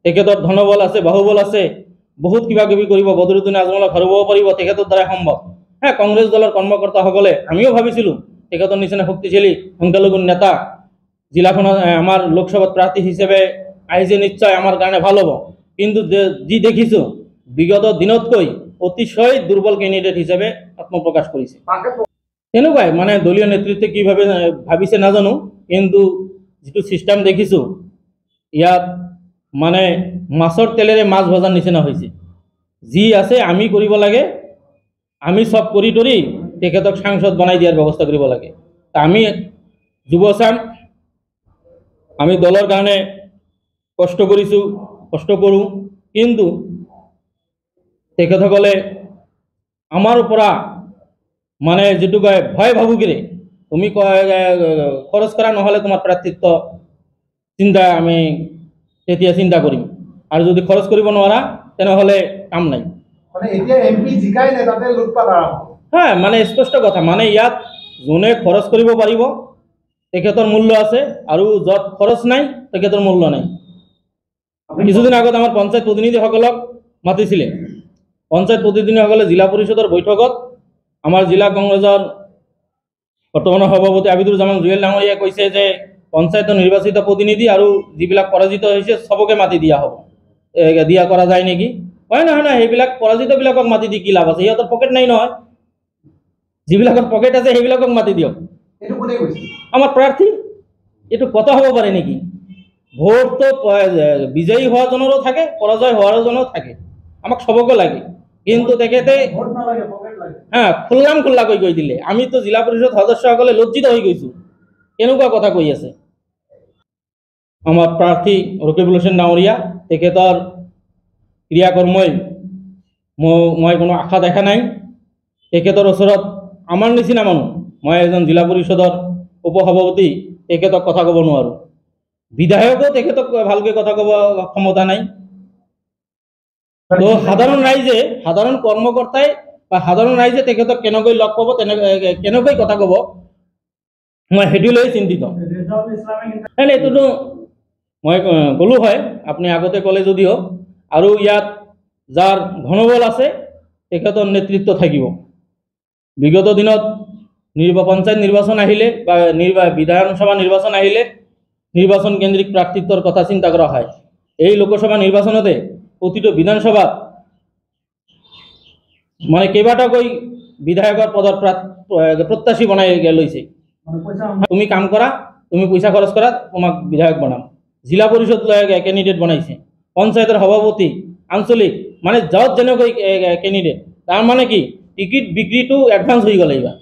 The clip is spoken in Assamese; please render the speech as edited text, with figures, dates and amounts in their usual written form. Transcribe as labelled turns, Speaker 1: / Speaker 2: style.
Speaker 1: তেখেতৰ ধনবল আছে, বাহুবল আছে, বহুত কিবা কিবি কৰিব, বদৰুদ্দিন আজমলক হৰুৱাব পাৰিব, তেখেতৰ দ্বাৰাই সম্ভৱ। হ্যাঁ, কংগ্ৰেছ দলৰ কৰ্মকৰ্তাসকলে আমিও ভাবিছিলোঁ তেখেতৰ নিচিনা শক্তিশালী সংখ্যালঘু নেতা জিলাখনত আমাৰ লোকসভাত প্ৰাৰ্থী হিচাপে আহিছে, নিশ্চয় আমাৰ কাৰণে ভাল হ'ব। কিন্তু যি দেখিছোঁ বিগত দিনতকৈ অতিশয় দুৰ্বল কেণ্ডিডেট হিচাপে আত্মপ্ৰকাশ কৰিছে। তেনেকুৱাই মানে দলীয় নেতৃত্বে কিভাৱে ভাবিছে নাজানো, কিন্তু যিটো ছিষ্টেম দেখিছোঁ ইয়াত মানে মাছৰ তেলেৰে মাছ ভজাৰ নিচিনা হৈছে। যি আছে আমি কৰিব লাগে, আমি সব কৰি তৰি তেখেতক সাংসদ বনাই দিয়াৰ ব্যৱস্থা কৰিব লাগে। আমি যুৱচাম আমি দলৰ কাৰণে কষ্ট কৰিছোঁ, কষ্ট কৰোঁ, কিন্তু তেখেতসকলে আমাৰ পৰা মানে যেটো কয় ভয় ভাবুকিৰে তুমি খৰচ কৰা নহ'লে তোমাৰ প্ৰাৰ্থিত্ব চিন্তা আমি তেতিয়া চিন্তা কৰিম, আৰু যদি খৰচ কৰিব নোৱাৰা তেনেহ'লে কাম নাই।
Speaker 2: মানে এতিয়া এমপি জিকাই নাই, তাতে লুটপাট আৰম্ভ।
Speaker 1: হ্যাঁ, মানে স্পষ্ট কথা, মানে ইয়াত যোনে খৰচ কৰিব পাৰিব তেখেতৰ মূল্য আছে, আৰু য'ত খৰচ নাই তেখেতৰ মূল্য নাই। কিছুদিন আগত আমাৰ পঞ্চায়ত প্ৰতিনিধিসকলক মাতিছিলে, পঞ্চায়ত প্ৰতিনিধিসকলে জিলা পৰিষদৰ বৈঠকত আমাৰ জিলা কংগ্ৰেছৰ বৰ্তমানৰ সভাপতি আবিদুজ্জামান জুৱেল ডাঙৰীয়াই কৈছে যে পঞ্চায়তৰ নিৰ্বাচিত প্ৰতিনিধি আৰু যিবিলাক পৰাজিত হৈছে সবকে মাতি দিয়া হ'ব, দিয়া কৰা যায় নেকি? হয়, নহয় নহয়, সেইবিলাক পৰাজিতবিলাকক মাতি দি কি লাভ আছে? সিহঁতৰ পকেট নাই নহয়, যিবিলাকৰ পকেট আছে সেইবিলাকক মাতি দিয়ক। আমাৰ প্ৰাৰ্থী এইটো কথা হ'ব পাৰে নেকি? ভোটটো বিজয়ী হোৱাজনৰো থাকে, পৰাজয় হোৱাজনৰো থাকে, আমাক সবকে লাগে, কিন্তু তেখেতে হ্যাঁ খোল্লাম খোল্লাকৈ কৈ দিলে। আমিতো জিলা পৰিষদ সদস্যসকলে লজ্জিত হৈ গৈছোঁ, কেনেকুৱা কথা কৈ আছে। আমাৰ প্ৰাৰ্থী ৰকিবুল হুছেইন ডাঙৰীয়া, তেখেতৰ ক্ৰিয়াকৰ্মই মই কোনো আশা দেখা নাই। তেখেতৰ ওচৰত আমাৰ নিচিনা মানুহ, মই এজন জিলা পৰিষদৰ উপসভাপতি, তেখেতক কথা ক'ব নোৱাৰোঁ, বিধায়কো তেখেতক ভালকৈ কথা ক'ব ক্ষমতা নাই। তো সাধাৰণ ৰাইজে, সাধাৰণ কৰ্মকৰ্তাই বা সাধাৰণ ৰাইজে তেখেতক কেনেকৈ লগ পাব, কেনেকৈ কথা ক'ব, মই সেইটো লৈ চিন্তিত। এইটোতো মই ক'লোঁ হয়, আপুনি আগতে ক'লে যদিও, আৰু ইয়াত যাৰ ঘনবল আছে তেখেতৰ নেতৃত্ব থাকিব। বিগত দিনত পঞ্চায়ত নিৰ্বাচন আহিলে বা বিধানসভা নিৰ্বাচন আহিলে নিৰ্বাচন কেন্দ্ৰিক প্ৰাৰ্থিত্বৰ কথা চিন্তা কৰা হয়। এই লোকসভা নিৰ্বাচনতে প্ৰতিটো বিধানসভাত মানে কেইবাটাকৈ বিধায়কৰ পদৰ প্ৰত্যাশী বনাই লৈছে। তুমি কাম কৰা, তুমি পইচা খৰচ কৰা, তোমাক বিধায়ক বনাম। জিলা পৰিষদ কেণ্ডিডেট বনাইছে, পঞ্চায়তৰ সভাপতি, আঞ্চলিক, মানে য'ত যেনেকৈ কেণ্ডিডেট। তাৰ মানে কি টিকিট বিক্ৰীটো এডভান্স হৈ গ'ল এইবাৰ।